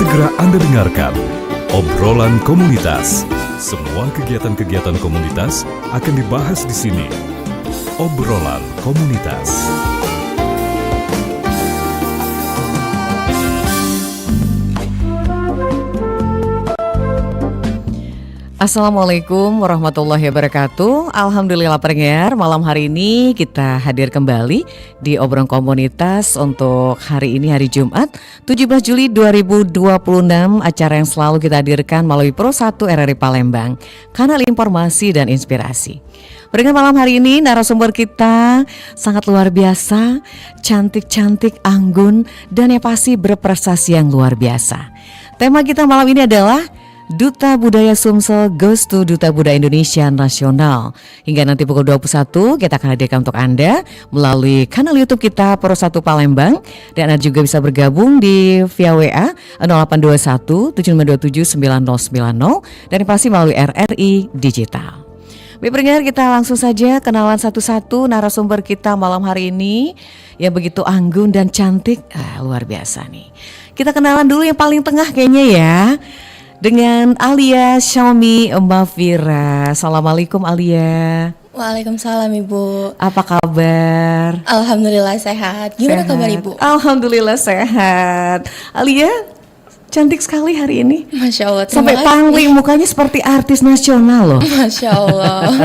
Segera Anda dengarkan obrolan komunitas. Semua kegiatan-kegiatan komunitas akan dibahas di sini. Obrolan komunitas. Assalamualaikum warahmatullahi wabarakatuh. Alhamdulillah pendengar, malam hari ini kita hadir kembali di obrolan komunitas untuk hari ini, hari Jumat 17 Juli 2026. Acara yang selalu kita hadirkan melalui Pro 1 RRI Palembang, kanal informasi dan inspirasi. Pendengar, malam hari ini narasumber kita sangat luar biasa, cantik-cantik, anggun, dan yang pasti berprestasi yang luar biasa. Tema kita malam ini adalah Duta Budaya Sumsel goes to Duta Budaya Indonesia Nasional. Hingga nanti pukul 21 kita akan hadirkan untuk Anda melalui kanal YouTube kita Pro 1 Palembang. Dan Anda juga bisa bergabung di via WA 0821 7527 9090 dan pasti melalui RRI Digital. Baik pendengar, kita langsung saja kenalan satu-satu narasumber kita malam hari ini yang begitu anggun dan cantik. Luar biasa nih. Kita kenalan dulu yang paling tengah kayaknya ya, dengan Alia Xiaomi Mafira. Assalamualaikum Alia. Waalaikumsalam Ibu. Apa kabar? Alhamdulillah sehat. Gimana kabar Ibu? Alhamdulillah sehat. Alia cantik sekali hari ini. Masya Allah. Sampai pangling, mukanya seperti artis nasional loh. Masya Allah.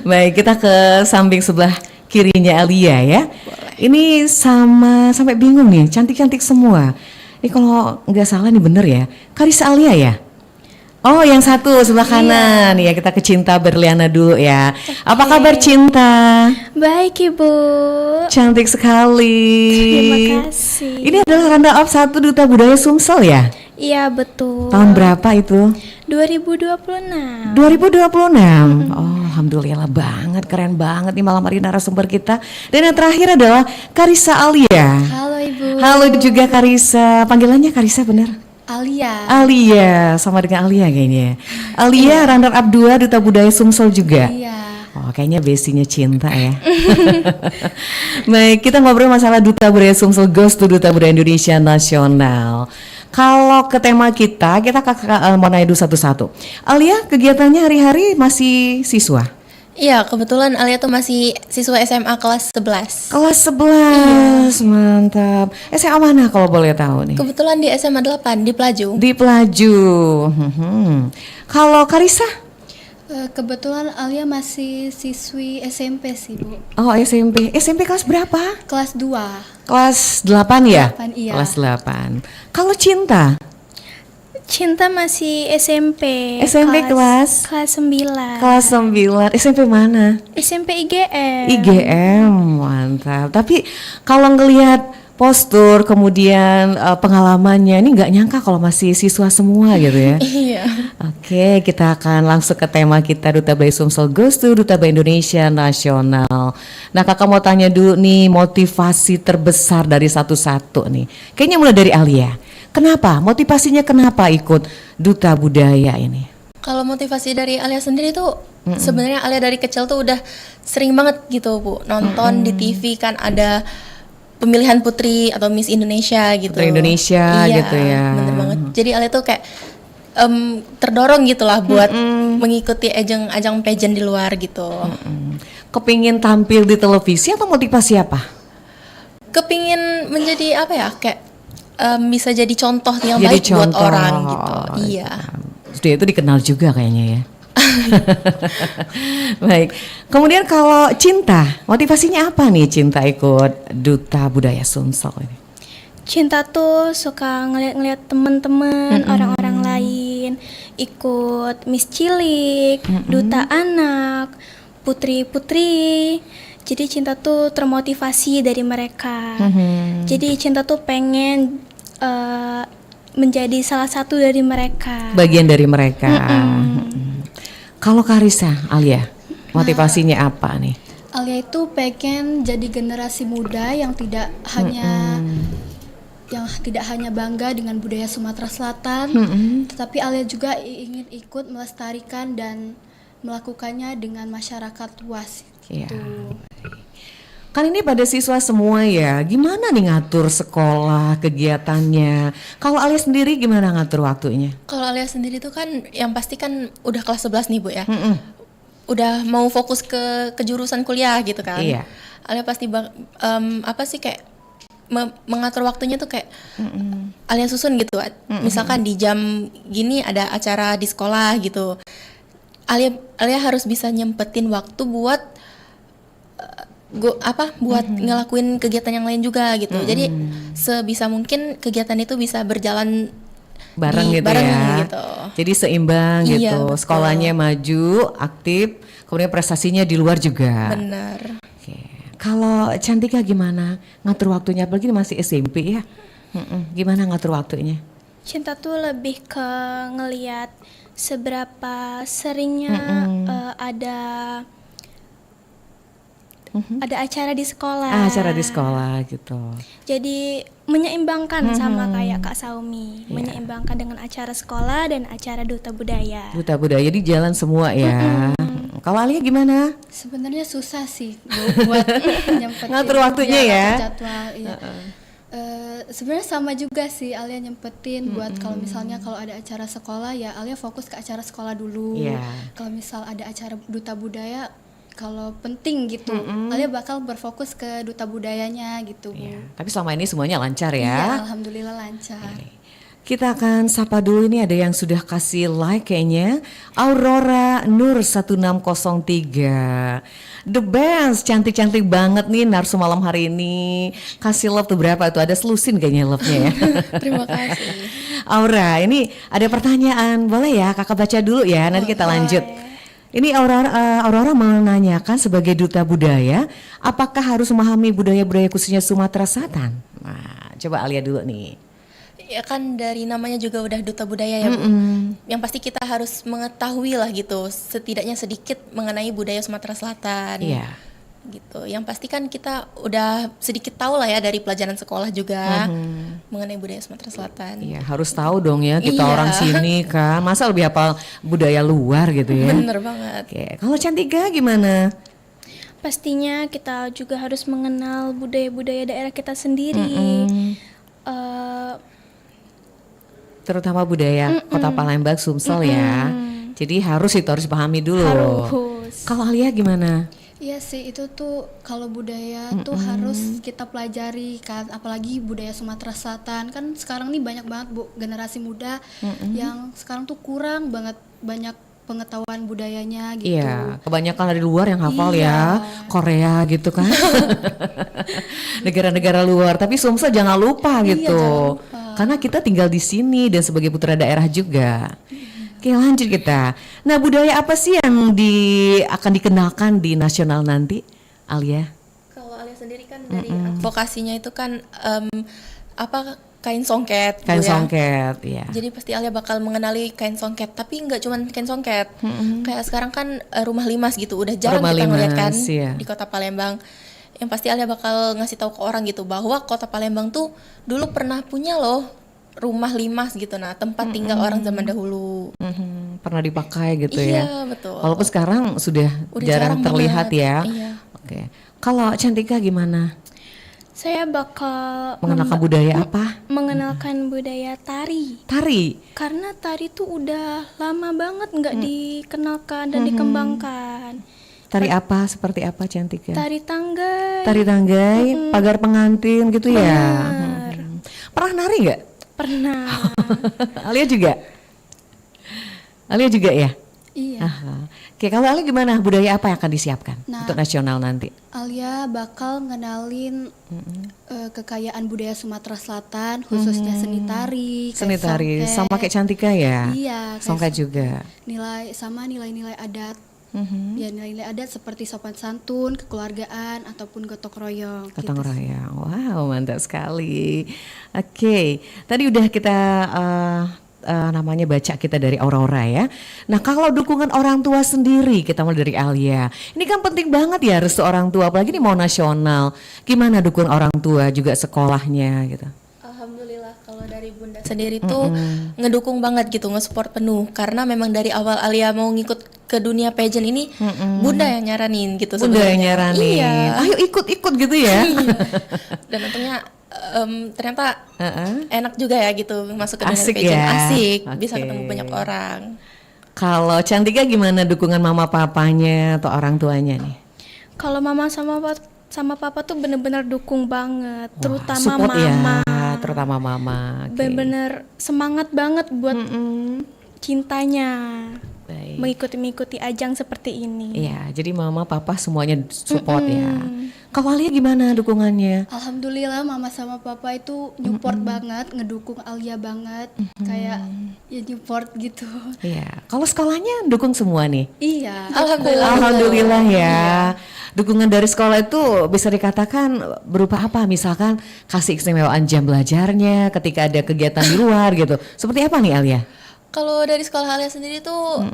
Baik, kita ke samping sebelah kirinya Alia ya. Boleh. Ini sampai bingung nih, cantik-cantik semua. Ini kalau nggak salah nih bener ya, Karissa Alia ya? Oh yang satu sebelah kanan ya, kita ke Cinta Berliana dulu ya. Apa kabar Cinta? Baik Ibu. Cantik sekali. Terima kasih. Ini adalah runner up 1 Duta Budaya Sumsel ya? Iya betul. Tahun berapa itu? 2026. 2026. Oh, alhamdulillah banget, keren banget nih malam hari narasumber kita. Dan yang terakhir adalah Karissa Alia. Halo Ibu. Halo juga Karissa. Panggilannya Karissa benar? Alia. Alia, sama dengan Alia kayaknya. Alia runner up 2 Duta Budaya Sumsel juga. Iya. Oh, kayaknya bestinya Cinta ya. Baik, kita ngobrol masalah Duta Budaya Sumsel goes to Duta Budaya Indonesia Nasional. Kalau ke tema kita mau nanya dulu satu-satu. Alia, kegiatannya hari-hari masih siswa? Iya, kebetulan Alia tuh masih siswa SMA kelas 11. Kelas 11, iya. Mantap. SMA mana kalau boleh tahu nih? Kebetulan di SMA 8, di Pelaju. Di Pelaju. Kalau Karissa? Kebetulan Alia masih siswi SMP sih Bu. Oh SMP. SMP kelas berapa? Kelas 2. Kelas 8 ya? 8, iya. Kelas 8. Kalau Cinta? Cinta masih SMP. SMP kelas 9. Kelas 9. SMP mana? SMP IGM. IGM, mantap. Tapi kalau ngelihat postur kemudian pengalamannya ini nggak nyangka kalau masih siswa semua gitu ya. Iya. Oke, kita akan langsung ke tema kita Duta Budaya Sumsel goes to Duta Budaya Indonesia Nasional. Nah, kakak mau tanya dulu nih, motivasi terbesar dari satu-satu nih. Kayaknya mulai dari Alia. Kenapa? Motivasinya kenapa ikut Duta Budaya ini? Kalau motivasi dari Alia sendiri tuh sebenarnya Alia dari kecil tuh udah sering banget gitu Bu nonton di TV kan ada pemilihan putri atau Miss Indonesia gitu. Putri Indonesia iya, gitu ya. Bener banget. Jadi Alia tuh kayak terdorong gitulah buat mengikuti ajang pageant di luar gitu. Kepingin tampil di televisi atau motivasi apa? Kepingin menjadi apa ya, kayak bisa jadi contoh yang Jadi baik buat contoh. orang gitu. Iya. Dia itu dikenal juga kayaknya ya. Baik. Kemudian kalau Cinta, motivasinya apa nih Cinta ikut Duta Budaya Sumsel ini? Cinta tuh suka ngeliat teman-teman, orang-orang lain ikut Miss Cilik, Duta Anak, putri-putri. Jadi Cinta tuh termotivasi dari mereka. Jadi Cinta tuh pengen menjadi salah satu dari mereka. Bagian dari mereka. Kalau Karissa, Alia, motivasinya apa nih? Alia itu pengen jadi generasi muda yang tidak hanya bangga dengan budaya Sumatera Selatan, tetapi Alia juga ingin ikut melestarikan dan melakukannya dengan masyarakat luas. Iya. Gitu. Kan ini pada siswa semua ya, gimana nih ngatur sekolah, kegiatannya? Kalau Alia sendiri gimana ngatur waktunya? Kalau Alia sendiri tuh kan yang pasti kan udah kelas 11 nih Bu ya. Udah mau fokus ke jurusan kuliah gitu kan. Iya. Alia pasti apa sih kayak mengatur waktunya tuh kayak Alia susun gitu. Misalkan di jam gini ada acara di sekolah gitu. Alia harus bisa nyempetin waktu buat buat ngelakuin kegiatan yang lain juga gitu. Jadi sebisa mungkin kegiatan itu bisa berjalan Bareng gitu bareng ya. gitu. Jadi seimbang Iya, gitu. betul. Sekolahnya maju, aktif, kemudian prestasinya di luar juga. Benar. Oke. Kalau Cantika gimana ngatur waktunya? Apalagi ini masih SMP ya. Gimana ngatur waktunya? Cinta tuh lebih ke ngeliat seberapa seringnya ada acara di sekolah. Acara di sekolah gitu. Jadi menyeimbangkan sama kayak Kak Saumi, menyeimbangkan dengan acara sekolah dan acara duta budaya. Duta budaya di jalan semua ya. Kalau Alia gimana? Sebenarnya susah sih Bu, buat nyempetin Ngatur waktunya ya. jadwal. Iya. Sebenarnya sama juga sih Alia nyempetin buat kalau misalnya kalau ada acara sekolah ya Alia fokus ke acara sekolah dulu. Iya. Kalau misal ada acara duta budaya kalau penting gitu Alia bakal berfokus ke duta budayanya gitu Bu. Iya. Tapi selama ini semuanya lancar Iya, ya. alhamdulillah lancar. Kita akan sapa dulu, ini ada yang sudah kasih like kayaknya. Aurora Nur 1603. The best, cantik-cantik banget nih narsu malam hari ini. Kasih love tuh berapa tuh? Ada selusin kayaknya love-nya ya. Terima kasih. Aura, ini ada pertanyaan. Boleh ya kakak baca dulu ya, nanti kita lanjut. Ini Aurora menanyakan sebagai duta budaya, apakah harus memahami budaya-budaya khususnya Sumatera Selatan? Nah, coba Alia dulu nih. Ya kan dari namanya juga udah duta budaya ya Bu. Yang pasti kita harus mengetahui lah gitu, setidaknya sedikit mengenai budaya Sumatera Selatan. Iya. Gitu. Yang pasti kan kita udah sedikit tahu lah ya dari pelajaran sekolah juga mengenai budaya Sumatera Selatan. Iya, harus tahu dong ya kita Iya. orang sini kan. Masa lebih hafal budaya luar gitu ya. Bener banget. Oke, kalau Cantika gimana? Pastinya kita juga harus mengenal budaya-budaya daerah kita sendiri. Terutama budaya Kota Palembang, Sumsel ya. Jadi harus dipahami dulu. Harus. Kalau Alia gimana? Iya sih itu tuh kalau budaya tuh harus kita pelajari kan, apalagi budaya Sumatera Selatan kan sekarang nih banyak banget Bu generasi muda yang sekarang tuh kurang banget banyak pengetahuan budayanya gitu. Iya, kebanyakan dari luar yang hafal Iya. ya, Korea gitu kan. Negara-negara luar, tapi Sumsel jangan lupa Iya, gitu. jangan lupa. Karena kita tinggal di sini dan sebagai putra daerah juga. Oke, lanjut kita. Nah, budaya apa sih yang akan dikenalkan di nasional nanti, Alia? Kalau Alia sendiri kan dari advokasinya itu kan kain songket. Kain Bu, ya. songket, ya. Jadi pasti Alia bakal mengenali kain songket, tapi nggak cuma kain songket. Kayak sekarang kan rumah limas gitu, udah jarang Rumah kita ngeliat kan limas, iya. di Kota Palembang. Yang pasti Alia bakal ngasih tahu ke orang gitu bahwa Kota Palembang tuh dulu pernah punya loh rumah limas gitu, nah tempat tinggal orang zaman dahulu. Pernah dipakai gitu Iya, ya. betul. Walaupun sekarang sudah Udah jarang jarang terlihat banget, ya. iya. Oke. Kalau Cantika gimana? Saya bakal Mengenalkan budaya apa? mengenalkan budaya tari. Tari. Karena tari tuh udah lama banget nggak dikenalkan dan dikembangkan. Tari apa? Seperti apa Cantika? Tari tanggai. Tari tanggai, pagar pengantin gitu ya. Pernah nari nggak? Pernah. Alia juga? Alia juga ya? Iya. Aha. Oke, kalau Alia gimana? Budaya apa yang akan disiapkan Nah, untuk nasional nanti? Alia bakal ngenalin kekayaan budaya Sumatera Selatan khususnya seni tari, Seni kayak tari, songket. sama kayak Cantika ya? Iya, kayak Songket juga. nilai-nilai adat. Ya nilai-nilai adat seperti sopan santun, kekeluargaan ataupun gotong royong. Gotong gitu sih. royong. Wow, mantap sekali. Oke, tadi udah kita namanya baca kita dari Aurora ya. Nah, kalau dukungan orang tua sendiri kita mulai dari Alia. Ini kan penting banget ya restu orang tua, apalagi ini mau nasional. Gimana dukungan orang tua juga sekolahnya gitu? Alhamdulillah kalau dari Bunda sendiri tuh ngedukung banget gitu, nge-support penuh karena memang dari awal Alia mau ngikut ke ke dunia pageant ini Bunda yang nyaranin gitu Bunda yang sebenarnya. nyaranin. Iya. Ayo ikut gitu ya. Iya. Dan untungnya ternyata enak juga ya gitu masuk ke dunia Asik pageant. ya? Asik, bisa Oke. ketemu banyak orang. Kalau Cantika gimana dukungan mama papanya atau orang tuanya nih? Kalau mama sama papa tuh bener-bener dukung banget, terutama Support mama. ya, terutama mama. Oke. Bener-bener semangat banget buat cintanya Baik. mengikuti ajang seperti ini. Iya, jadi mama papa semuanya support ya. Kalau Alia gimana dukungannya? Alhamdulillah mama sama papa itu support banget, ngedukung Alia banget, kayak ya support gitu. Iya. Kalau sekolahnya dukung semua nih. Iya. Alhamdulillah ya. Dukungan dari sekolah itu bisa dikatakan berupa apa? Misalkan kasih keistimewaan jam belajarnya ketika ada kegiatan di luar gitu. Seperti apa nih Alia? Kalau dari sekolah Alia sendiri tuh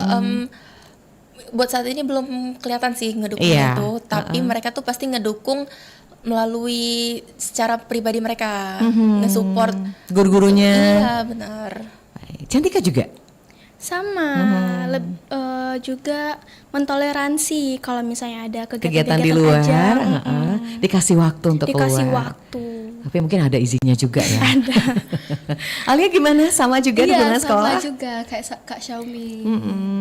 buat saat ini belum kelihatan sih ngedukung Iya. itu, tapi mereka tuh pasti ngedukung melalui secara pribadi mereka, nge-support Guru-gurunya. Iya, benar. Baik. Cantika juga. Sama, juga mentoleransi kalau misalnya ada Kegiatan kegiatan-kegiatan di luar, ajar, dikasih waktu untuk dikasih keluar. waktu. Tapi mungkin ada izinnya juga ya. Alia gimana? Sama juga Iya, dukungan sekolah? sama juga kayak Kak Xiaomi.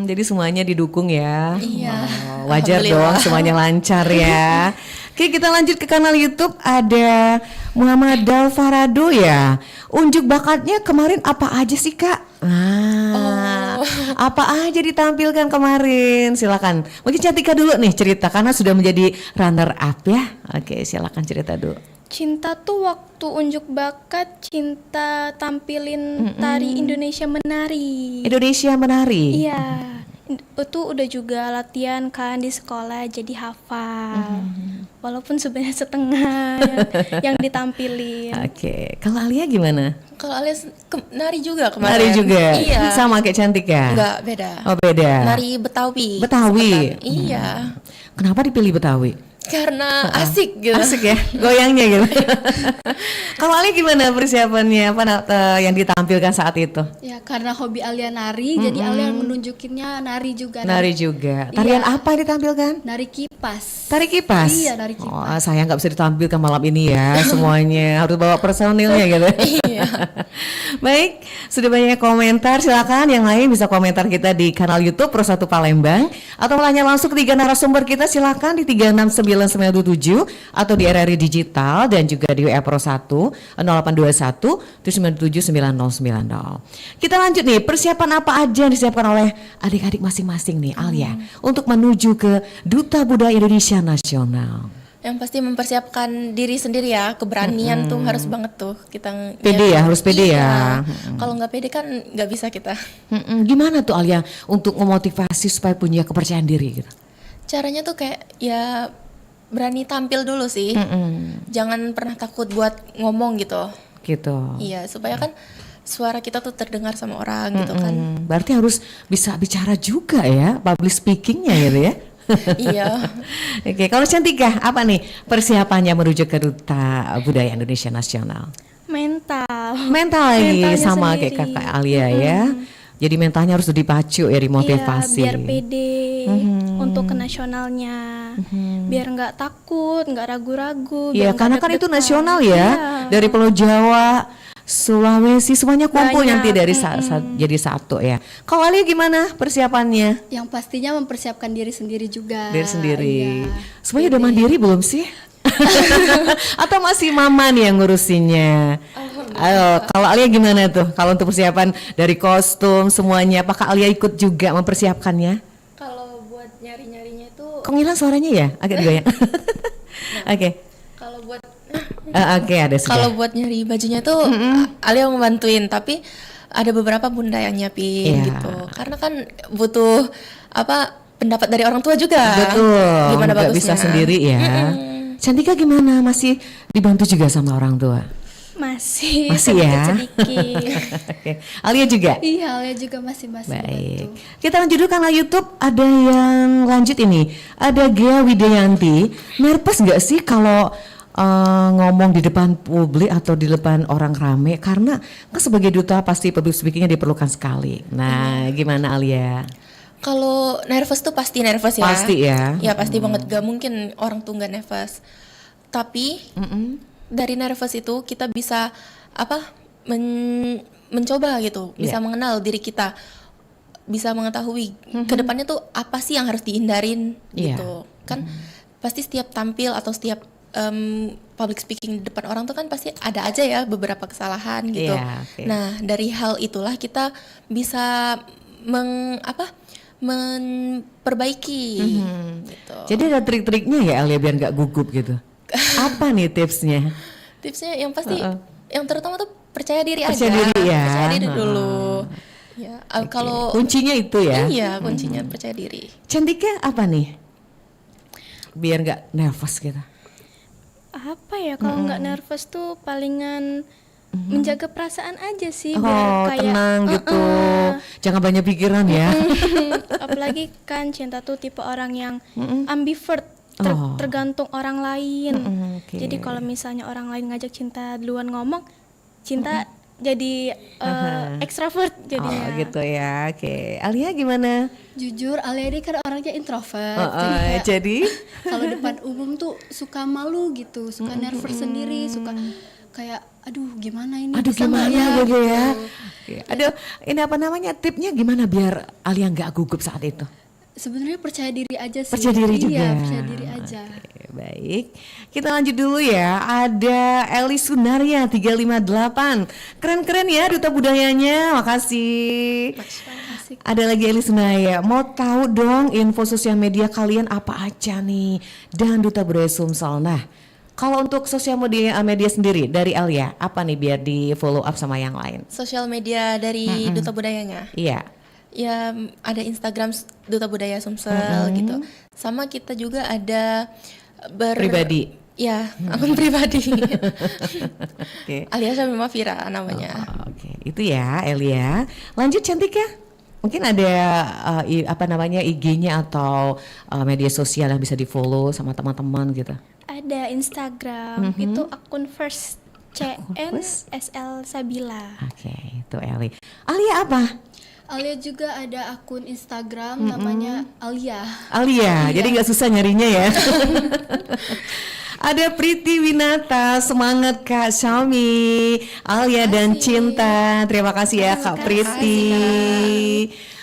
Jadi semuanya didukung ya. Iya. Oh, wajar dong, semuanya lancar ya. Oke, kita lanjut ke kanal YouTube. Ada Muhammad Dalfarado ya. Unjuk bakatnya kemarin apa aja sih Kak? Apa aja ditampilkan kemarin? Silakan. Mungkin Cantika dulu nih cerita karena sudah menjadi runner up ya. Oke, silakan cerita dulu. Cinta tuh waktu unjuk bakat, Cinta tampilin tari Indonesia Menari. Indonesia menari. Iya, itu udah juga latihan kan di sekolah jadi hafal. Walaupun sebenarnya setengah yang ditampilin. Oke, kalau Alia gimana? Kalau Alia nari juga kemarin. Nari juga. Iya. Sama kayak Cantika. Enggak, beda. Oh, beda. Nari Betawi. Betawi. Sebutan. Iya. Kenapa dipilih Betawi? Karena asik gitu. Asik ya, goyangnya gitu. Kalau Ali gimana persiapannya? Apa yang ditampilkan saat itu? Ya karena hobi Alia nari, jadi Alia menunjukinnya nari juga. Nari juga. Tarian Iya. apa yang ditampilkan? Nari kipas. Tari kipas. Iya, nari kipas. Oh, saya nggak bisa ditampilkan malam ini ya. Semuanya harus bawa personilnya gitu. Iya. Baik, sudah banyak komentar. Silakan yang lain bisa komentar kita di kanal YouTube Pro 1 Palembang atau menanya langsung ke 3 narasumber kita. Silakan di 36997 atau di RRI Digital dan juga di WA Pro 1 0821 797 9090. Kita lanjut nih, persiapan apa aja yang disiapkan oleh adik-adik masing-masing nih Alia untuk menuju ke Duta Budaya Indonesia Nasional. Yang pasti mempersiapkan diri sendiri ya, keberanian tuh harus banget tuh kita. Pede ya, harus pede ya. Kalau nggak pede kan nggak bisa kita. Gimana tuh Alia untuk memotivasi supaya punya kepercayaan diri gitu? Caranya tuh kayak ya berani tampil dulu sih. Jangan pernah takut buat ngomong gitu. Gitu. Iya, supaya kan suara kita tuh terdengar sama orang gitu kan. Berarti harus bisa bicara juga ya, public speakingnya gitu ya. Iya. Oke, kalau Cantika apa nih persiapannya menuju ke Duta Budaya Indonesia Nasional? Mental. Mental lagi Mentalnya sama sendiri. kayak Kakak Alia ya. Jadi mentalnya harus dipacu ya, dimotivasi. Iya, biar pede untuk ke nasionalnya. Biar nggak takut, nggak ragu-ragu. Iya, biar nggak karena kan itu deg-degan. nasional ya. Iya. Dari Pulau Jawa, Sulawesi semuanya kumpul Banyak, nanti dari jadi satu ya. Kalau Alia gimana persiapannya? Yang pastinya mempersiapkan diri sendiri juga. Diri sendiri. Iya. Semuanya udah mandiri belum sih? Atau masih mama nih yang ngurusinnya? Ayo, kalau Alia gimana tuh? Kalau untuk persiapan dari kostum semuanya, apakah Alia ikut juga mempersiapkannya? Kalau buat nyari-nyarinya itu Kok ngilang suaranya ya? Agak digoyang. Oke. kalau buat Oke, ada sudah. kalau buat nyari bajunya tuh Alia ngebantuin, tapi ada beberapa bunda yang nyiapin Iya. gitu. Karena kan butuh pendapat dari orang tua juga. Betul. Gimana nggak bagusnya? bisa sendiri ya. Cantika gimana? Masih dibantu juga sama orang tua? Masih ya. sedikit. Oke. Alia juga? Iya, Alia juga masih Baik. bantu. Kita lanjut dulu kanal YouTube. Ada yang lanjut ini. Ada Gea Widayanti. Nervous nggak sih kalau ngomong di depan publik atau di depan orang rame? Karena kan sebagai duta pasti public speakingnya diperlukan sekali. Nah, gimana Alia? Kalau nervous tuh pasti nervous ya. Pasti ya. Ya pasti banget, gak mungkin orang tuh gak nervous. Tapi dari nervous itu kita bisa mencoba gitu, bisa mengenal diri kita, bisa mengetahui kedepannya tuh apa sih yang harus dihindarin gitu. Kan pasti setiap tampil atau setiap public speaking di depan orang tuh kan pasti ada aja ya beberapa kesalahan gitu. Nah dari hal itulah kita bisa memperbaiki gitu. Jadi ada trik-triknya ya Alia biar nggak gugup gitu. Apa nih tipsnya? Tipsnya yang pasti, yang terutama tuh percaya diri aja. Percaya diri ya. Percaya diri dulu. Ya, kalau kuncinya itu ya. Iya, kuncinya percaya diri. Cantiknya apa nih? Biar nggak nervous gitu. Apa ya kalau nggak nervous tuh palingan menjaga perasaan aja sih Oh, biar kayak tenang gitu. Jangan banyak pikiran ya. apalagi kan Cinta tuh tipe orang yang ambivert, tergantung orang lain. Jadi kalau misalnya orang lain ngajak Cinta duluan ngomong, Cinta jadi ekstrovert jadinya. Oh gitu ya. Oke. Alia gimana? Jujur Alia ini kan orangnya introvert. Jadi Kalau depan umum tuh suka malu gitu, suka nervous sendiri, suka kayak aduh gimana ini, aduh bisa nggak gimana gitu ya. gitu. Oke. Aduh, ini apa namanya, tipnya gimana biar Alia nggak gugup saat itu? Sebenarnya percaya diri aja sih. Percaya diri juga. Iya, percaya diri aja. Oke, baik. Kita lanjut dulu ya. Ada Eli Sunaria 358. Keren-keren ya duta budayanya. Makasih. Ada lagi Eli Sunaria. Mau tahu dong info sosial media kalian apa aja nih? Dan duta budaya Sumsel. Nah, kalau untuk sosial media sendiri dari Alia, apa nih biar di follow up sama yang lain? Sosial media dari Duta Budayanya. Iya. Ya ada Instagram Duta Budaya Sumsel gitu. Sama kita juga ada Pribadi. Ya, akun pribadi. Oke. Alia Syamima Fira namanya. Oke, itu ya Elia. Lanjut cantik ya. Mungkin ada IG-nya atau media sosial yang bisa di-follow sama teman-teman gitu. Ada Instagram, itu akun First CNSL Sabila. Oke, itu Eli. Alia apa? Alia juga ada akun Instagram namanya Alia. Alia, jadi nggak susah nyarinya ya. Ada Priti Winata, semangat Kak Syami, Alia dan Cinta. Terima kasih ya Kak Priti.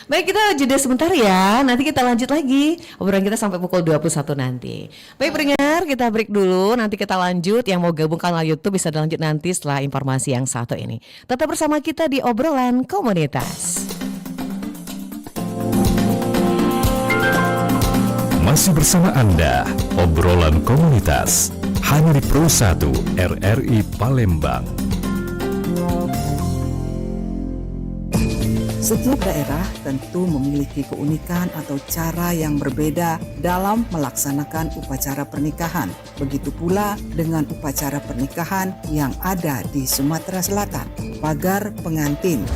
Baik, kita jeda sebentar ya, nanti kita lanjut lagi obrolan kita sampai pukul 21 nanti. Baik pendengar, kita break dulu, nanti kita lanjut. Yang mau gabung kanal YouTube bisa lanjut nanti setelah informasi yang satu ini. Tetap bersama kita di obrolan komunitas. Masih bersama Anda, obrolan komunitas, hanya di Pro 1 RRI Palembang. Setiap daerah tentu memiliki keunikan atau cara yang berbeda dalam melaksanakan upacara pernikahan. Begitu pula dengan upacara pernikahan yang ada di Sumatera Selatan, pagar pengantin.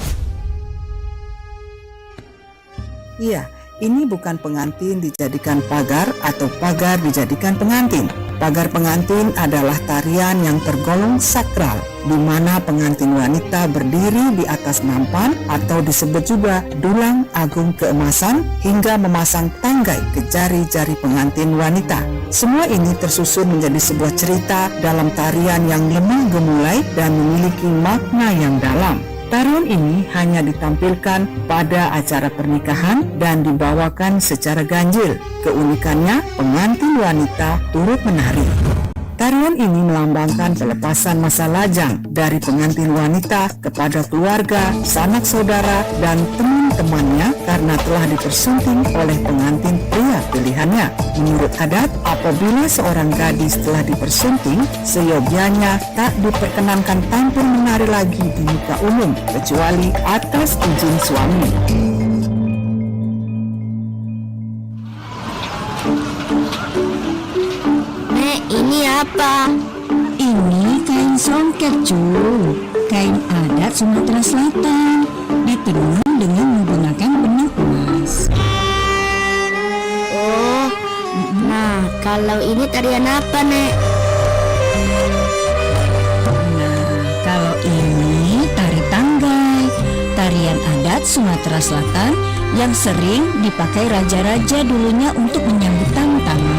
Iya, ini bukan pengantin dijadikan pagar atau pagar dijadikan pengantin. Pagar pengantin adalah tarian yang tergolong sakral, di mana pengantin wanita berdiri di atas nampan atau disebut juga dulang agung keemasan hingga memasang tanggai ke jari-jari pengantin wanita. Semua ini tersusun menjadi sebuah cerita dalam tarian yang lemah gemulai dan memiliki makna yang dalam. Tarian ini hanya ditampilkan pada acara pernikahan dan dibawakan secara ganjil. Keunikannya, pengantin wanita turut menari. Tarian ini melambangkan pelepasan masa lajang dari pengantin wanita kepada keluarga, sanak saudara, dan teman-temannya karena telah dipersunting oleh pengantin pria pilihannya. Menurut adat, apabila seorang gadis telah dipersunting, seyogianya tak diperkenankan tampil menari lagi di muka umum, kecuali atas izin suami. Ini apa? Ini kain songket, cu. Kain adat Sumatera Selatan, ditenun dengan menggunakan benang emas. Oh, nah kalau ini tarian apa, Nek? Nah, kalau ini tari tanggai, tarian adat Sumatera Selatan yang sering dipakai raja-raja dulunya untuk menyambut tamu-tamu.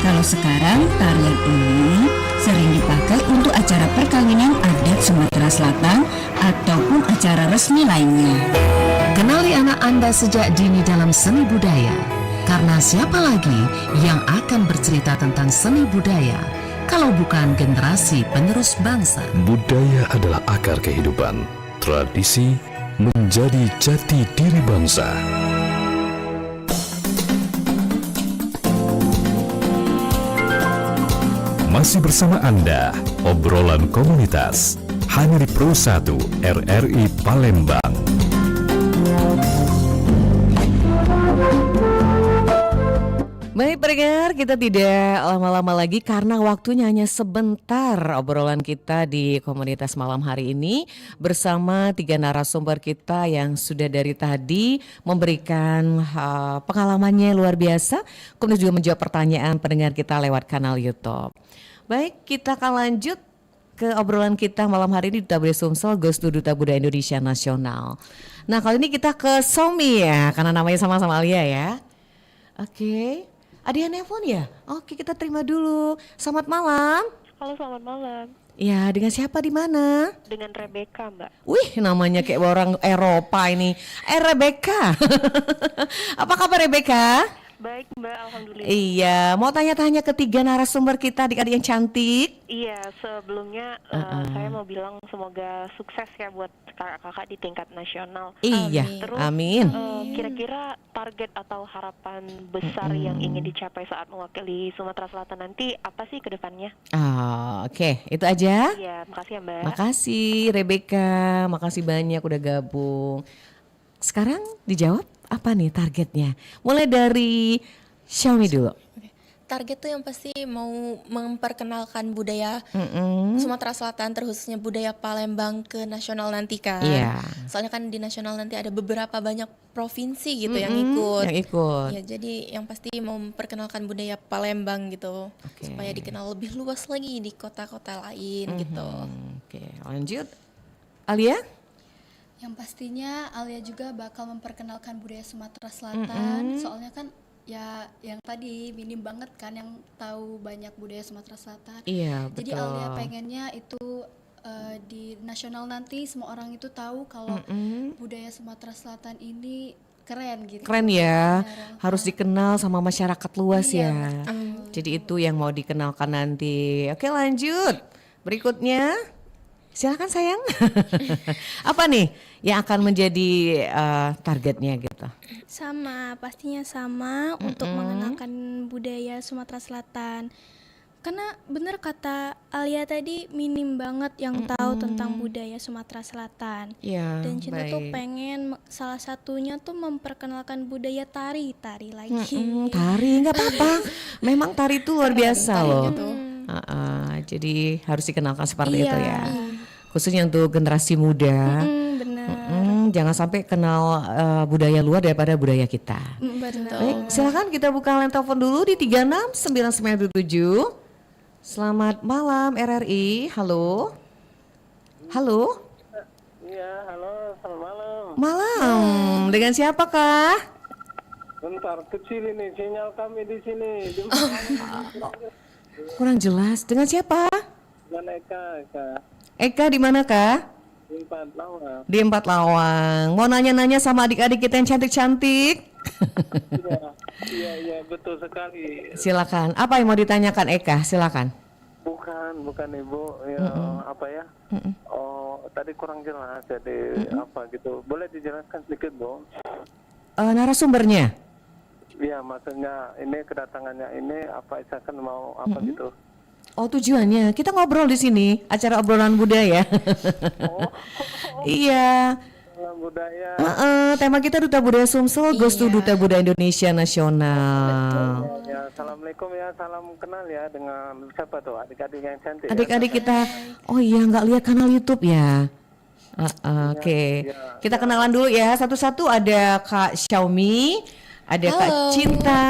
Kalau sekarang tarian ini sering dipakai untuk acara perkawinan adat Sumatera Selatan ataupun acara resmi lainnya. Kenali anak Anda sejak dini dalam seni budaya, karena siapa lagi yang akan bercerita tentang seni budaya kalau bukan generasi penerus bangsa. Budaya adalah akar kehidupan. Tradisi menjadi jati diri bangsa. Masih bersama Anda, obrolan komunitas hanya di Pro 1 RRI Palembang. Baik pendengar, kita tidak lama-lama lagi karena waktunya hanya sebentar. Obrolan kita di komunitas malam hari ini bersama 3 narasumber kita yang sudah dari tadi memberikan pengalamannya luar biasa, kemudian juga menjawab pertanyaan pendengar kita lewat kanal YouTube. Baik, kita akan lanjut ke obrolan kita malam hari ini. Duta Budaya Sumsel goes to Duta Budaya Indonesia Nasional. Nah, kali ini kita ke Somi ya, karena namanya sama-sama Alia ya. Oke. Ada yang nelpon ya? Oke, kita terima dulu. Selamat malam. Halo, selamat malam. Ya, dengan siapa di mana? Dengan Rebecca, Mbak. Wih, namanya kayak orang Eropa ini. Rebecca. Apa kabar Rebecca? Baik, Mbak, alhamdulillah. Iya, mau tanya-tanya ke 3 narasumber kita, adik-adik yang cantik. Iya, sebelumnya saya mau bilang semoga sukses ya buat kakak-kakak di tingkat nasional. Iya, Terus, amin. Kira-kira target atau harapan besar yang ingin dicapai saat mewakili Sumatera Selatan nanti apa sih ke depannya? Oke, itu aja. Iya, makasih ya, Mbak. Makasih Rebecca, makasih banyak udah gabung. Sekarang dijawab apa nih targetnya? Mulai dari Xiaomi dulu. Target tuh yang pasti mau memperkenalkan budaya Sumatera Selatan, terkhususnya budaya Palembang ke nasional nanti kan. Iya. Soalnya kan di nasional nanti ada beberapa banyak provinsi gitu yang ikut. Yang ikut. Ya, jadi yang pasti mau memperkenalkan budaya Palembang gitu, supaya dikenal lebih luas lagi di kota-kota lain gitu. Oke, lanjut. Alia? Yang pastinya Alia juga bakal memperkenalkan budaya Sumatera Selatan. Soalnya kan ya yang tadi minim banget kan yang tahu banyak budaya Sumatera Selatan. Iya, Jadi betul. Alia pengennya itu di nasional nanti semua orang itu tahu kalau budaya Sumatera Selatan ini keren gitu. Keren ya, harus dikenal sama masyarakat luas Iya, ya. Jadi itu yang mau dikenalkan nanti. Oke, lanjut. Berikutnya, silakan sayang. Apa nih yang akan menjadi targetnya gitu? Sama, pastinya sama untuk mengenalkan budaya Sumatera Selatan. Karena benar kata Alia tadi, minim banget yang tahu tentang budaya Sumatera Selatan. Ya, Dan Cinta tuh baik. pengen salah satunya tuh memperkenalkan budaya tari lagi. Tari nggak apa-apa. Memang tari itu luar biasa loh. Gitu. Jadi harus dikenalkan seperti Iya. itu ya. Khususnya untuk generasi muda. Benar. Jangan sampai kenal budaya luar daripada budaya kita. Benar. Baik, silakan kita buka line telepon dulu di 369927. Selamat malam RRI. Halo. Halo. Iya, halo, selamat malam. Malam. Dengan siapa kah? Bentar, kecil ini sinyal kami di sini. Kurang jelas. Dengan siapa? Dengan Eka. Eka di mana kah? Di 4 Lawang. Di 4 Lawang. Mau nanya-nanya sama adik-adik kita yang cantik-cantik? Iya, betul sekali. Silakan. Apa yang mau ditanyakan Eka? Silakan. Bukan Ibu, ya apa ya? Oh, tadi kurang jelas jadi apa gitu. Boleh dijelaskan sedikit, Bu? Narasumbernya? Iya, maksudnya ini kedatangannya ini apa misalkan mau apa gitu. Oh, tujuannya kita ngobrol di sini, acara obrolan budaya. Iya. Budaya. Tema kita Duta Budaya Sumsel goes to Duta Budaya Indonesia Nasional. Ya, assalamualaikum ya, salam kenal ya dengan siapa tuh adik-adik yang cantik. Adik-adik kita, oh iya nggak lihat kanal YouTube ya. Oke. Kita kenalan dulu ya, satu-satu. Ada Kak Xiaomi, ada Kak Cinta,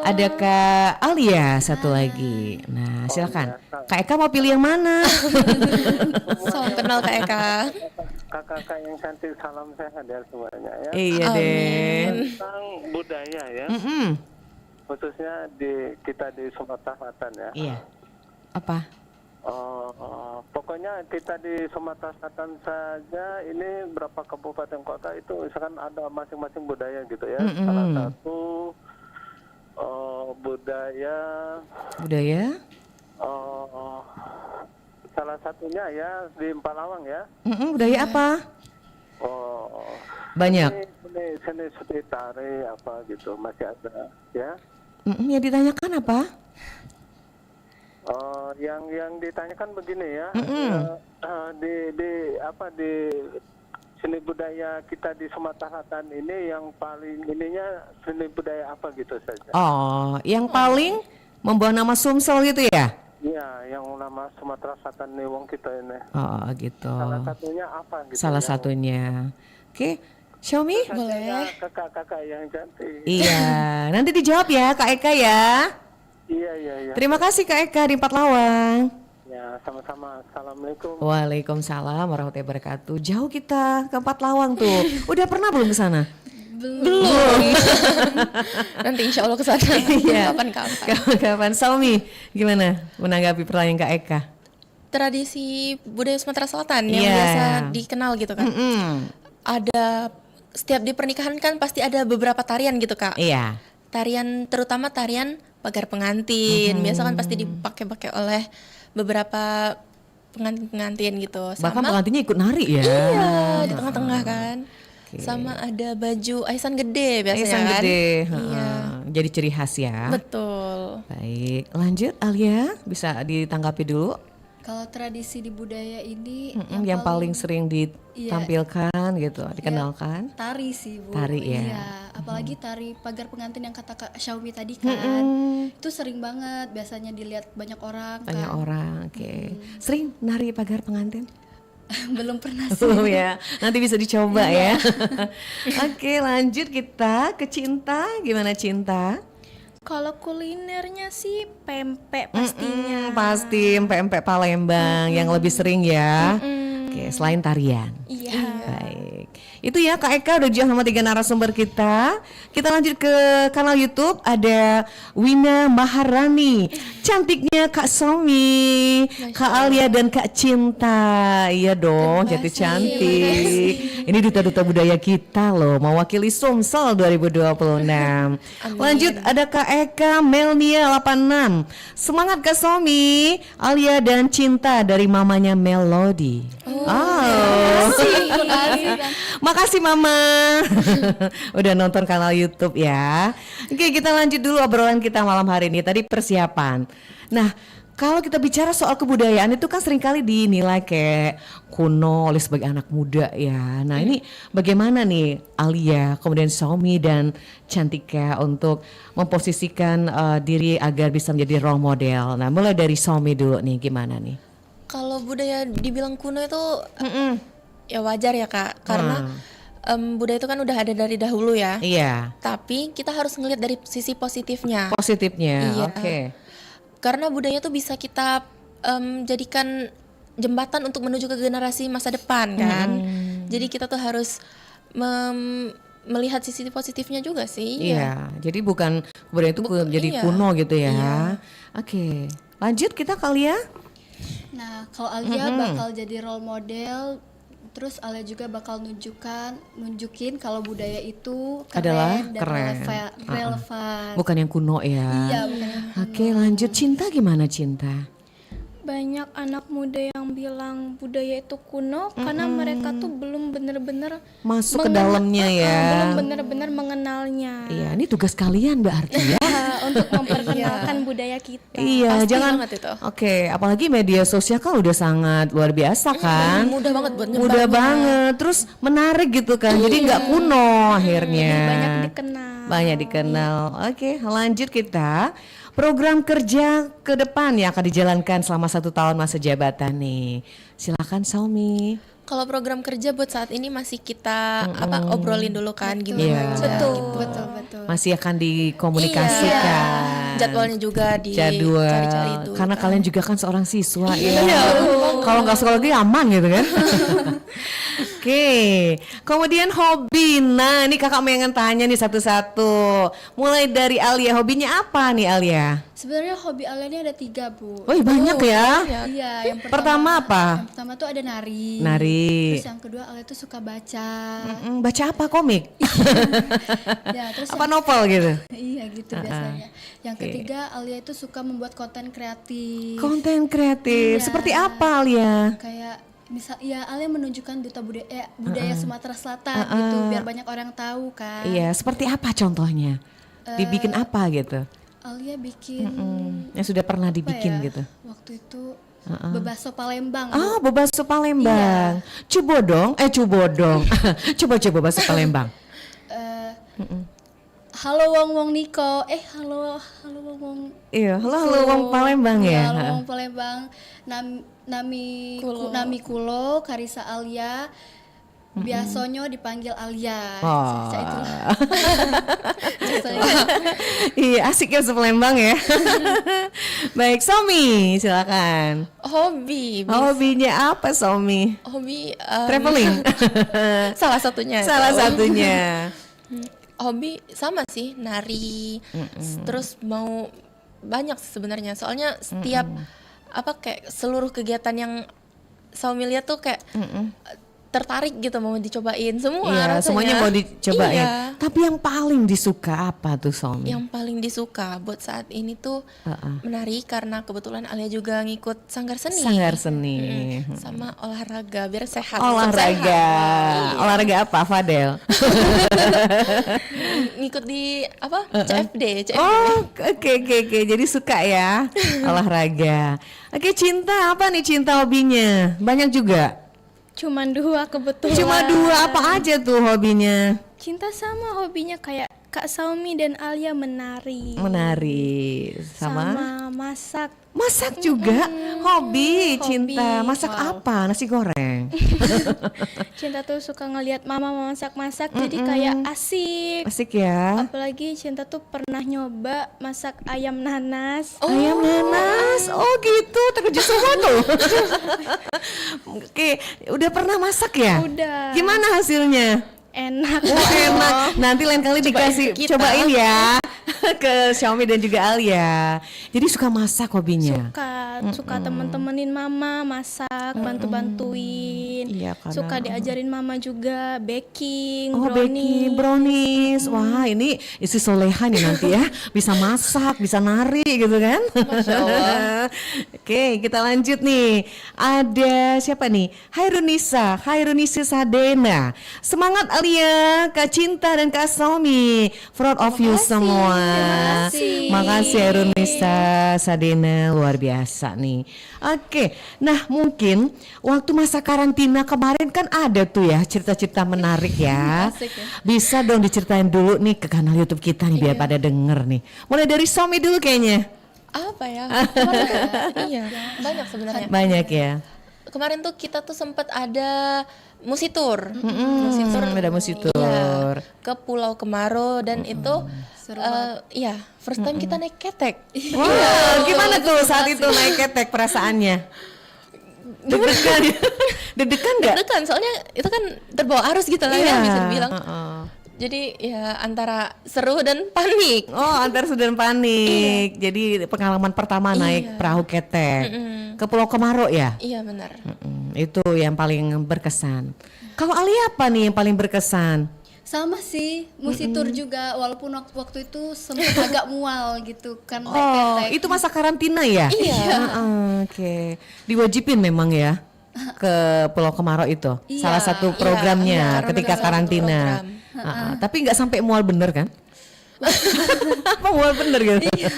Ada Kak Alia satu lagi. Nah, silakan. Kak Eka mau pilih yang mana? Salam kenal Kak Eka. Kakak-kakak yang cantik, salam sehat ya semuanya ya. Iya deh. Tentang budaya ya, khususnya kita di Sumatera Selatan ya. Iya. Apa? Pokoknya kita di Sumatera Selatan saja ini berapa kabupaten kota itu misalkan ada masing-masing budaya gitu ya. Salah satu budaya salah satunya ya di Empalawang ya. Budaya apa? Banyak. Seni seperti tari apa gitu masih ada ya. Yang ditanyakan apa? Yang ditanyakan begini ya, di seni budaya kita di Sumatera Selatan ini yang paling ininya seni budaya apa gitu saja. Yang paling membawa nama Sumsel gitu ya? Iya, yang nama Sumatera Selatan nih wong kita ini. Gitu. Salah satunya apa gitu? Salah satunya. Oke, Xiaomi boleh. Kakak-kakak yang cantik. Iya, nanti dijawab ya Kak Eka ya. Iya. Terima kasih Kak Eka di Empat Lawang. Ya, sama-sama. Assalamualaikum. Waalaikumsalam warahmatullahi wabarakatuh. Jauh kita ke Empat Lawang tuh. Udah pernah belum ke sana? Belum. Nanti insya Allah kesana. Iya. Kapan-kapan. Kapan? Xiaomi gimana menanggapi pertanyaan Kak Eka? Tradisi budaya Sumatera Selatan yang Iya. biasa dikenal gitu kan. Ada setiap di pernikahan kan pasti ada beberapa tarian gitu Kak. Iya. Tarian terutama tarian pagar pengantin. Biasa kan pasti dipakai-pakai oleh beberapa pengantin-pengantin gitu. Bahkan pengantinnya ikut nari ya. Iya, di tengah-tengah kan. Sama ada baju aisan gede biasanya Aisan kan. gede. Iya. Jadi ciri khas ya. Betul. Baik, lanjut Alia, bisa ditanggapi dulu. Kalau tradisi di budaya ini yang paling sering ditampilkan gitu, dikenalkan. Tari sih Bu. Tari ya. Iya, apalagi tari pagar pengantin yang kata Kak Xiaomi tadi kan. Itu sering banget biasanya dilihat banyak orang Banyak kan. orang, oke. Sering nari pagar pengantin? Belum pernah sih. Belum ya, nanti bisa dicoba ya. Oke, lanjut kita ke Cinta. Gimana Cinta? Kalau kulinernya sih pempek pastinya. Pasti pempek Palembang yang lebih sering ya. Oke, selain tarian. Iya. Baik. Itu ya Kak Eka udah jauh sama 3 narasumber kita. Kita lanjut ke kanal YouTube, ada Wina Maharani. Cantiknya Kak Somi, Kak Alia dan Kak Cinta. Iya dong, jadi cantik. Ini duta-duta budaya kita loh, mewakili Sumsel 2026. Lanjut ada Kak Eka Melnia 86. Semangat Kak Somi, Alia dan Cinta dari mamanya Melody. Makasih Mama. Udah nonton kanal YouTube ya. Oke, kita lanjut dulu obrolan kita malam hari ini. Tadi persiapan. Nah, kalau kita bicara soal kebudayaan itu kan seringkali dinilai kayak kuno oleh sebagai anak muda ya. Nah, ini bagaimana nih Alia, kemudian Xiaomi dan Cantika untuk memposisikan diri agar bisa menjadi role model. Nah, mulai dari Xiaomi dulu nih, gimana nih? Kalau budaya dibilang kuno itu ya wajar ya Kak, karena budaya itu kan udah ada dari dahulu ya. Iya. Tapi kita harus ngelihat dari sisi positifnya. Positifnya, Iya. oke. Karena budaya tuh bisa kita jadikan jembatan untuk menuju ke generasi masa depan kan. Jadi kita tuh harus melihat sisi positifnya juga sih. Iya, jadi bukan budaya itu jadi kuno gitu ya. Iya. Oke, lanjut kita kali ya. Nah, kalau Alia bakal jadi role model, terus Alia juga bakal nunjukin kalau budaya itu Adalah keren dan keren. relevan. Bukan yang kuno ya. Iya, bukan yang kuno. Oke, lanjut Cinta gimana Cinta? Banyak anak muda yang bilang budaya itu kuno karena mereka tuh belum benar-benar Masuk ke dalamnya ya. belum benar-benar mengenalnya. Iya, ini tugas kalian berarti ya. Untuk memperkenalkan budaya kita. Iya, Pasti jangan. banget itu. Oke, apalagi media sosial kan udah sangat luar biasa kan. Mudah banget buat Mudah nyebarnya. banget, terus menarik gitu kan. Jadi nggak kuno akhirnya. Banyak dikenal. Banyak dikenal. Oke, lanjut kita. Program kerja ke depan yang akan dijalankan selama 1 tahun masa jabatan nih. Silakan Xiaomi. Kalau program kerja buat saat ini masih kita obrolin dulu kan gimana Iya. aja Betul. gitu. Betul. Masih akan dikomunikasikan. Jadwalnya juga Jadwal. dicari-cari itu. Karena kalian juga kan seorang siswa ya. Iya. Kalau nggak sekolah lagi aman gitu kan. Oke, kemudian hobi. Nah, ini kakak pengen tanya nih satu-satu. Mulai dari Alia, hobinya apa nih Alia? Sebenarnya hobi Alia ini ada 3, Bu. Oh, banyak ya. Iya, yang Pertama apa? Yang pertama tuh ada nari. Nari. Terus yang kedua Alia tuh suka baca. Baca apa, komik? Ya, terus Apa novel gitu? Iya gitu biasanya. Yang ketiga Alia itu suka membuat konten kreatif. Konten kreatif. Iya. Seperti apa Alia? Kayak misal ya Alia menunjukkan duta budaya Sumatera Selatan gitu biar banyak orang tahu kan. Iya, seperti apa contohnya? Dibikin apa gitu? Alia bikin Yang sudah pernah dibikin apa ya, gitu. waktu itu bebaso Palembang. Oh, bebaso Palembang. Coba dong. Coba bakso Palembang. Halo wong Niko. Halo wong. Iya, halo wong Palembang ya. Halo wong Palembang. Nami Kulo, Karisa Alia. Biasanya dipanggil Alia. Oh. Itulah. Iya, asik ya Palembang ya. Baik, Somi, silakan. Hobinya apa Somi? Hobi Traveling. salah satunya. Hobi sama sih, nari. Terus mau banyak sebenarnya. Soalnya setiap kayak seluruh kegiatan yang Saumi lihat tuh kayak tertarik gitu mau dicobain semua Iya, rasanya. semuanya mau dicobain. Iya. Tapi yang paling disuka apa tuh Somi? Yang paling disuka buat saat ini tuh menari karena kebetulan Alia juga ngikut sanggar seni. Sama olahraga biar sehat. Olahraga. Iya. Olahraga apa, Fadel? Ngikut di CFD. Oh, oke. Jadi suka ya olahraga. Oke, Cinta apa nih Cinta hobinya? Banyak juga. Cuman 2 kebetulan. Cuma 2, apa aja tuh hobinya? Cinta sama hobinya kayak Kak Saumi dan Alia menari. Sama masak. Masak juga. Hobi Cinta. Masak apa? Nasi goreng. Cinta tuh suka ngelihat mama masak-masak jadi kayak asik. Asik ya. Apalagi Cinta tuh pernah nyoba masak ayam nanas. Ayam nanas. Oh gitu, terkejut semua tuh. Oke, udah pernah masak ya? Udah. Gimana hasilnya? Enak. Oh, enak. Nanti lain kali cobain ya ke Xiaomi dan juga Alia. Jadi suka masak hobinya. Suka temen-temenin mama masak, bantu-bantuin. Iya, karena suka diajarin mama juga baking, brownies. Wah, ini isi soleha nih nanti ya. Bisa masak, bisa nari gitu kan. Masya Allah. Oke, kita lanjut nih. Ada siapa nih? Hairunisa Sadena. Semangat Alia, Kak Cinta dan Kak Somi. Proud of you semua. Makasih Hairunisa Sadena, luar biasa nih. Oke, nah mungkin waktu masa karantina kemarin kan ada tuh ya cerita-cerita menarik ya. Bisa dong diceritain dulu nih ke kanal YouTube kita nih biar pada denger nih. Mulai dari Somi dulu kayaknya. Apa ya? Iya, banyak sebenarnya. Banyak ya. Kemarin tuh kita tuh sempat ada musitur. Ada musitur. Iya, ke Pulau Kemaro dan itu first time kita naik ketek. Wah, gimana tuh saat itu naik ketek perasaannya? Deg-degan nggak? Deg-degan, soalnya itu kan terbawa arus gitu lah ya bisa dibilang. Jadi ya antara seru dan panik. Oh, antara seru dan panik. Jadi pengalaman pertama naik perahu ketek ke Pulau Kemaro ya? Iya benar. Itu yang paling berkesan. Kalau Alia apa nih yang paling berkesan? Sama sih, musitur juga walaupun waktu itu sempat agak mual gitu kan naik ketek. Itu masa karantina ya? Iya. Oke. Diwajibin memang ya ke Pulau Kemaro itu. Iya, Salah satu programnya ketika karantina. Program. Tapi nggak sampai mual bener kan? Apa mual bener gitu? Iya.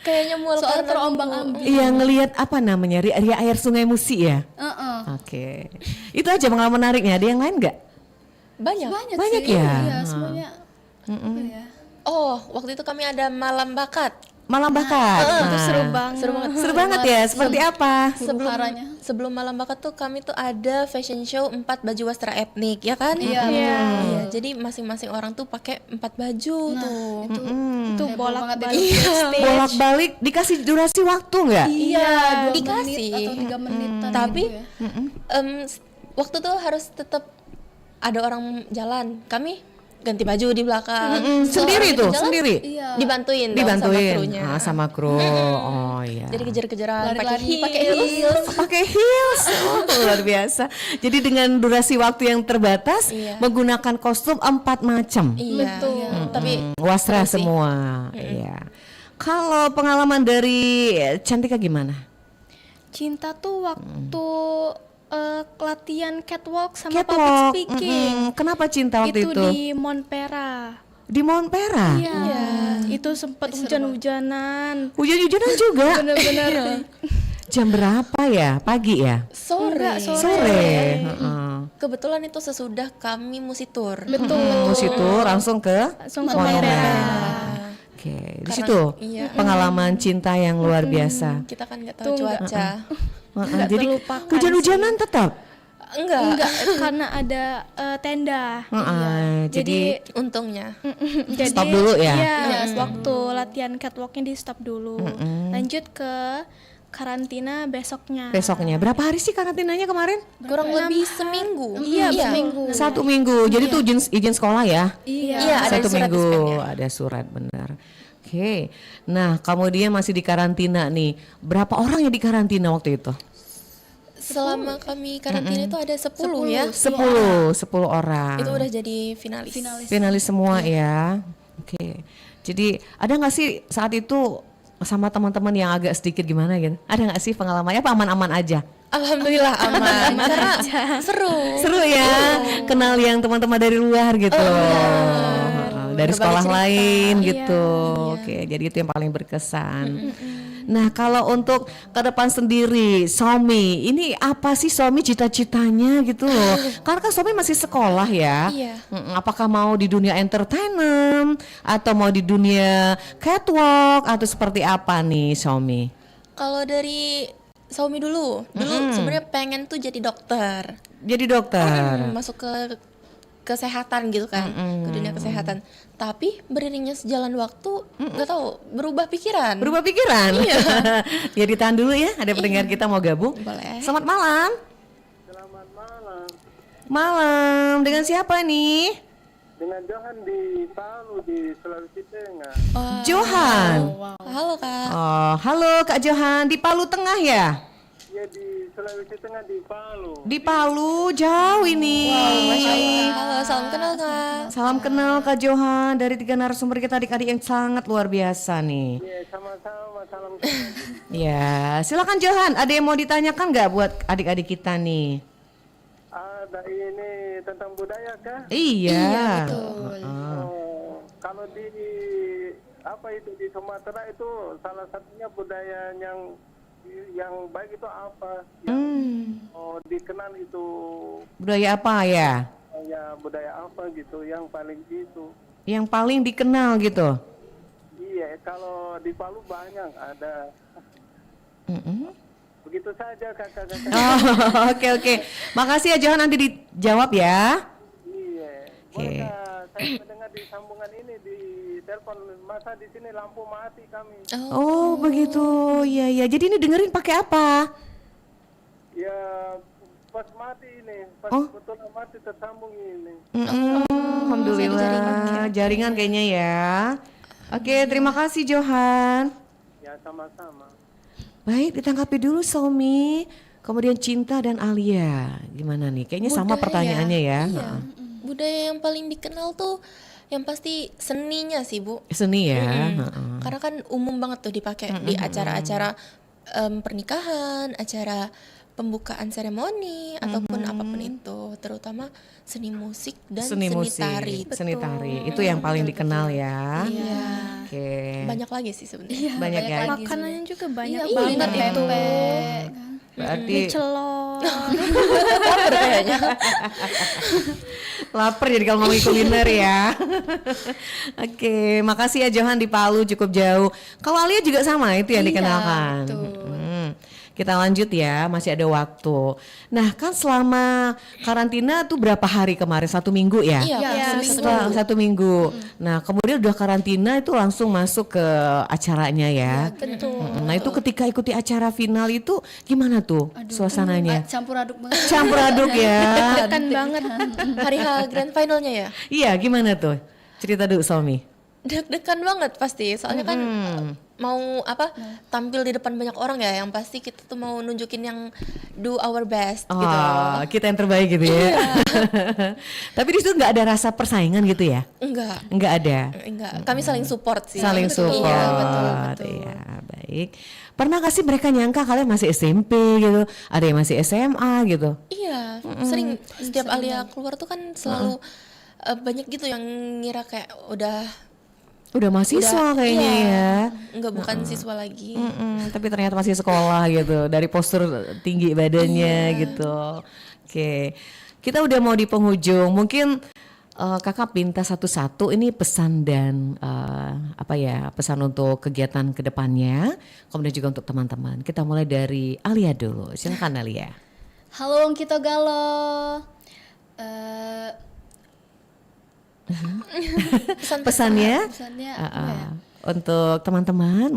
Kayaknya mual soal karena terombang-ambing. Iya, ngelihat apa namanya ria air Sungai Musi ya. Oke. Itu aja pengalaman menariknya. Ada yang lain nggak? Banyak Banyak sih. ya? Iya, semuanya. Apa ya? Oh, waktu itu kami ada malam bakat. malam bakat. Itu Nah, seru banget. seru banget ya. Seperti apa? Sebelum malam bakat tuh kami tuh ada fashion show 4 baju wastra etnik ya kan? Iya. Iya, jadi masing-masing orang tuh pakai 4 baju tuh. Itu bolak-balik Bolak-balik dikasih durasi waktu nggak? Iya, 2 dikasih. menit atau 3 menitan Tapi gitu ya. waktu tuh harus tetap ada orang jalan. Kami ganti baju di belakang. Sendiri Orang tuh, itu jalan, sendiri. Iya. Dibantuin dong Dibantuin sama krunya. sama kru. Oh iya. Jadi kejar-kejaran Lari-lari pakai heels. Pakai heels. Oh, luar biasa. Jadi dengan durasi waktu yang terbatas Iya. menggunakan kostum 4 macam. Iya. Betul. Tapi Wastra seru sih. semua. Iya. Kalau pengalaman dari Cantika gimana? Cinta tuh waktu latihan catwalk sama Catwalk. public speaking. Kenapa cinta waktu itu? Di Montpera. Di Montpera. Iya. Itu sempat hujan-hujanan. Hujan-hujanan juga. Bener-bener. Jam berapa ya? Pagi ya? Sore. Sore. Heeh. Kebetulan itu sesudah kami musitur. Betul. Musitur langsung ke Langsung ke Montpera. Montpera. Oke, di Karena- situ iya. pengalaman cinta yang luar biasa. Kita kan nggak Tuh, tahu cuaca. Nggak Jadi terlupakan hujan-hujanan tetap. Enggak. karena ada tenda. Jadi Untungnya. Jadi Stop dulu ya? Iya, waktu latihan catwalknya di stop dulu. Lanjut ke karantina besoknya. besoknya berapa hari sih karantinanya kemarin? Kurang lebih seminggu. Iya, seminggu. 1 minggu. Jadi tuh izin sekolah ya? Iya, ada 1 surat minggu dispennya. ada surat benar. Oke. Nah, kemudian masih di karantina nih. Berapa orang yang di karantina waktu itu? Selama kami karantina itu ada 10 ya. 10 orang. Itu udah jadi finalis. Finalis semua ya. Oke. Jadi ada nggak sih saat itu sama teman-teman yang agak sedikit gimana gitu? Ada nggak sih pengalamannya? Apa aman-aman aja? Alhamdulillah aman. Karena seru. Seru ya, kenal yang teman-teman dari luar gitu. Dari Berbagi sekolah cerita. lain gitu. Oke, jadi itu yang paling berkesan. Nah, kalau untuk ke depan sendiri, Somi, ini apa sih Somi cita-citanya gitu loh? Karena kan Somi masih sekolah ya. Iya. Apakah mau di dunia entertainment atau mau di dunia catwalk atau seperti apa nih Somi? Kalau dari Saumi dulu sebenarnya pengen tuh jadi dokter. Jadi dokter. Masuk ke kesehatan gitu kan, ke dunia kesehatan. Tapi beriringnya sejalan waktu, nggak tahu berubah pikiran. Berubah pikiran? Iya. Ya ditahan dulu ya, ada pendengar kita mau gabung. Boleh. Selamat malam. Selamat malam. Malam, dengan siapa nih? Dengan Johan di Palu di Sulawesi Tengah. Johan. Halo kak. Oh, halo Kak Johan, di Palu Tengah ya? Ya di Sulawesi Tengah di Palu. Di Palu, jauh ini. Masya Allah. Halo, salam kenal kak. Salam kenal Kak Johan, dari 3 narasumber kita adik-adik yang sangat luar biasa nih. Ya sama-sama salam. Ya, silakan Johan, ada yang mau ditanyakan nggak buat adik-adik kita nih? Ada ini tentang budaya kah? Iya. Kalau di apa itu di Sumatera itu salah satunya budaya yang baik itu apa? Yang dikenal itu Budaya apa ya? ya budaya apa gitu yang paling itu? Yang paling dikenal gitu? Iya, kalau di Palu banyak ada. Begitu saja kakak-kakak. Oh, oke. Makasih ya Johan, nanti dijawab ya. Iya. Oke. Saya mendengar di sambungan ini di telepon masa di sini lampu mati kami. Oh, begitu. Iya. Jadi ini dengerin pakai apa? Ya pas mati ini, pas kebetulan mati tersambung ini. Alhamdulillah. Jaringan kayaknya ya. Oke, terima kasih Johan. Ya sama-sama. Baik, ditanggapi dulu Somi. Kemudian Cinta dan Alia. Gimana nih? Kayaknya sama Budaya. pertanyaannya ya. Iya. Budaya yang paling dikenal tuh yang pasti seninya sih Bu. Seni ya. Karena kan umum banget tuh dipakai di acara-acara pernikahan, acara pembukaan seremoni ataupun apapun itu, terutama seni musik dan seni musik, tari. seni tari. Itu yang paling dikenal ya. Iya. Oke. Banyak lagi sih sebenarnya. Banyak ya. Makanannya juga banyak Iya, banget banget itu. pempek kan. Berarti Mie celor. opor. Lapar kayaknya. Lapar jadi kalau ngomongin kuliner ya. Oke, makasih ya Johan di Palu cukup jauh. Kalau Alia juga sama itu yang dikenalkan. Kita lanjut ya, masih ada waktu. Nah kan selama karantina tuh berapa hari kemarin? 1 minggu ya? Iya, Satu minggu. Nah kemudian udah karantina itu langsung masuk ke acaranya ya. Betul. Nah itu ketika ikuti acara final itu gimana tuh suasananya? Campur aduk banget. Campur aduk ya. Deg-degan banget. Hari grand finalnya ya? Iya gimana tuh? Cerita dulu Somi. Deg-degan banget pasti, soalnya kan mau tampil di depan banyak orang ya, yang pasti kita tuh mau nunjukin yang do our best gitu. Kita yang terbaik gitu ya. Tapi di situ nggak ada rasa persaingan gitu ya? Nggak ada. Enggak, kami saling support sih. Saling support. Iya, betul. Iya, baik. Pernah gak sih mereka nyangka kalian masih SMP gitu, ada yang masih SMA gitu? Iya, sering setiap Alia keluar tuh kan selalu banyak gitu yang ngira kayak udah mahasiswa kayaknya ya. Enggak, bukan siswa lagi. Tapi ternyata masih sekolah gitu. Dari postur tinggi badannya gitu. Oke. Kita udah mau di penghujung. Mungkin Kakak minta satu-satu ini pesan dan pesan untuk kegiatan kedepannya. Kemudian juga untuk teman-teman. Kita mulai dari Alia dulu. Silakan Alia. Halo Wong Kito Galo. Pesannya apa ya? Untuk teman-teman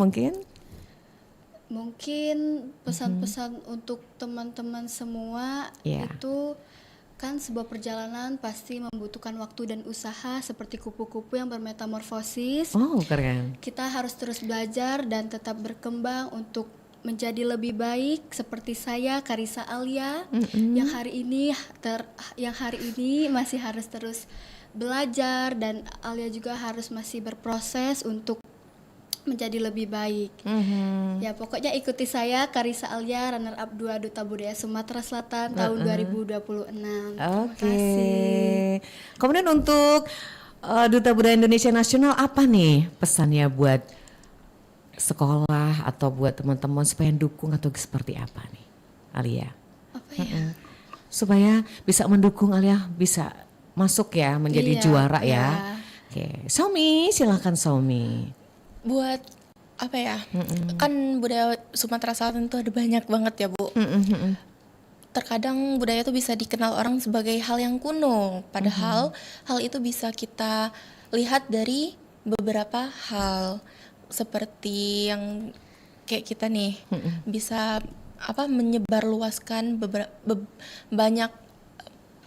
mungkin pesan-pesan untuk teman-teman semua itu kan sebuah perjalanan pasti membutuhkan waktu dan usaha seperti kupu-kupu yang bermetamorfosis. Keren. Kita harus terus belajar dan tetap berkembang untuk menjadi lebih baik seperti saya Karissa Alia yang hari ini masih harus terus belajar, dan Alia juga harus masih berproses untuk menjadi lebih baik. Ya pokoknya ikuti saya Karissa Alia, runner up 2 Duta Budaya Sumatera Selatan tahun 2026. Oke. Kemudian untuk Duta Budaya Indonesia Nasional apa nih pesannya buat sekolah atau buat teman-teman supaya dukung atau seperti apa nih Alia? Apa ya? Supaya bisa mendukung Alia bisa masuk ya menjadi juara ya. Oke, Somi, silakan Somi. Buat apa ya? Kan budaya Sumatera Selatan itu ada banyak banget ya, Bu. Terkadang budaya itu bisa dikenal orang sebagai hal yang kuno, padahal hal itu bisa kita lihat dari beberapa hal, seperti yang kayak kita nih bisa menyebarluaskan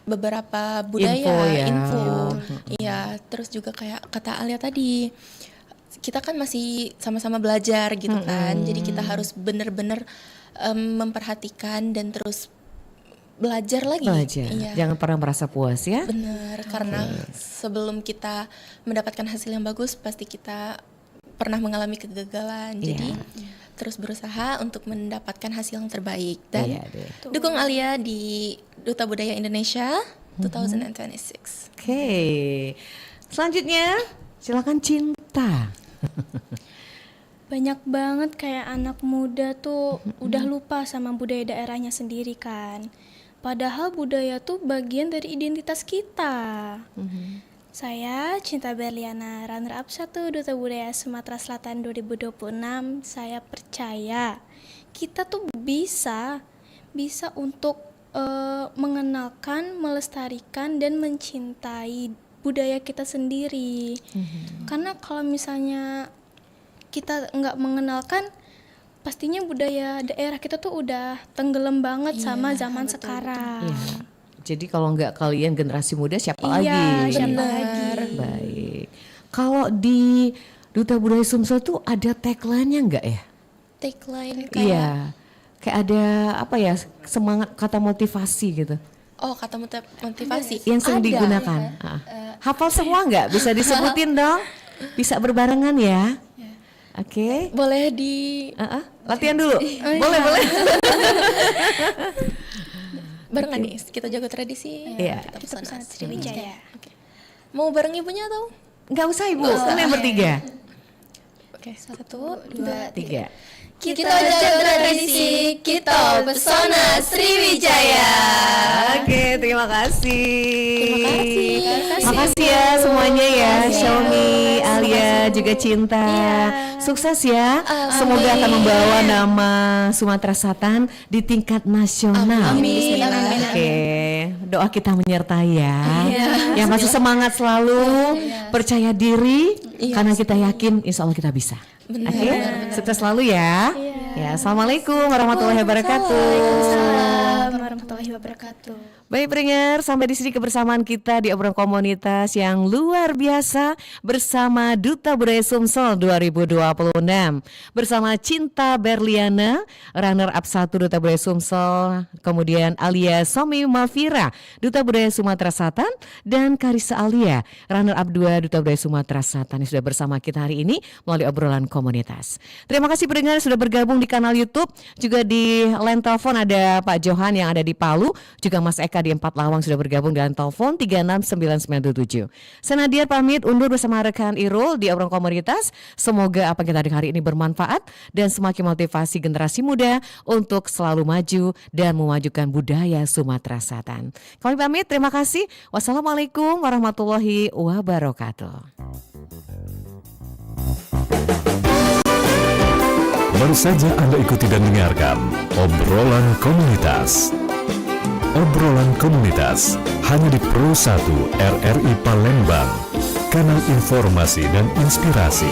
beberapa budaya, info. Iya, terus juga kayak kata Alia tadi, kita kan masih sama-sama belajar gitu kan. Jadi kita harus benar-benar memperhatikan dan terus belajar lagi. Iya. Jangan pernah merasa puas ya. Benar, karena sebelum kita mendapatkan hasil yang bagus pasti kita pernah mengalami kegagalan. Jadi terus berusaha untuk mendapatkan hasil yang terbaik dan dukung Alia di Duta Budaya Indonesia 2026. Oke. Selanjutnya silakan Cinta. Banyak banget kayak anak muda tuh udah lupa sama budaya daerahnya sendiri kan. Padahal budaya tuh bagian dari identitas kita. Saya Cinta Berliana, runner up 1 Duta Budaya Sumatera Selatan 2026. Saya percaya kita tuh bisa untuk mengenalkan, melestarikan dan mencintai budaya kita sendiri. Karena kalau misalnya kita nggak mengenalkan, pastinya budaya daerah kita tuh udah tenggelam banget sama zaman sekarang. Jadi kalau nggak kalian generasi muda siapa lagi? Siapa lagi? Baik. Kalau di Duta Budaya Sumsel tuh ada tagline-nya nggak ya? Tagline kayak kayak ada semangat kata motivasi gitu. Kata motivasi. Yang sering digunakan. Hafal semua nggak? Bisa disebutin dong? Bisa berbarengan ya? Oke. Boleh latihan dulu. Boleh. Barengan nih, kita jaga tradisi. Kita pesona Sriwijaya. Mau bareng ibunya atau? Nggak usah ibu, kan yang bertiga. Oke, 1, 2, 3. Kita jaga tradisi, kita pesona Sriwijaya. Oke, terima kasih. Terima Makasih ya semuanya ya, Xiaomi, Alia, juga Cinta. Sukses ya. Semoga akan membawa nama Sumatera Selatan di tingkat nasional. Amin. Oke, doa kita menyertai ya. Yang masih semangat selalu, percaya diri, karena kita yakin insya Allah kita bisa. Oke, sukses selalu ya. Ya, assalamualaikum warahmatullahi wabarakatuh. Waalaikumsalam warahmatullahi wabarakatuh. Baik pendengar, sampai di sini kebersamaan kita di obrolan komunitas yang luar biasa bersama Duta Budaya Sumsel 2026. Bersama Cinta Berliana, runner up 1 Duta Budaya Sumsel, kemudian Alia Somi Mafira, Duta Budaya Sumatera Selatan, dan Karissa Alia, runner up 2 Duta Budaya Sumatera Selatan yang sudah bersama kita hari ini melalui obrolan komunitas. Terima kasih pendengar sudah bergabung di kanal YouTube, juga di line telepon ada Pak Johan yang ada di Palu, juga Mas Eka di 4 Lawang sudah bergabung dengan telepon 369977. Saya Nadia pamit undur bersama rekan Irul di obrolan komunitas. Semoga apa yang kita dengar hari ini bermanfaat dan semakin motivasi generasi muda untuk selalu maju dan memajukan budaya Sumatera Selatan. Kami pamit, terima kasih. Wassalamualaikum warahmatullahi wabarakatuh. Baru saja Anda ikuti dan dengarkan obrolan komunitas. Obrolan komunitas hanya di Pro 1 RRI Palembang, kanal informasi dan inspirasi.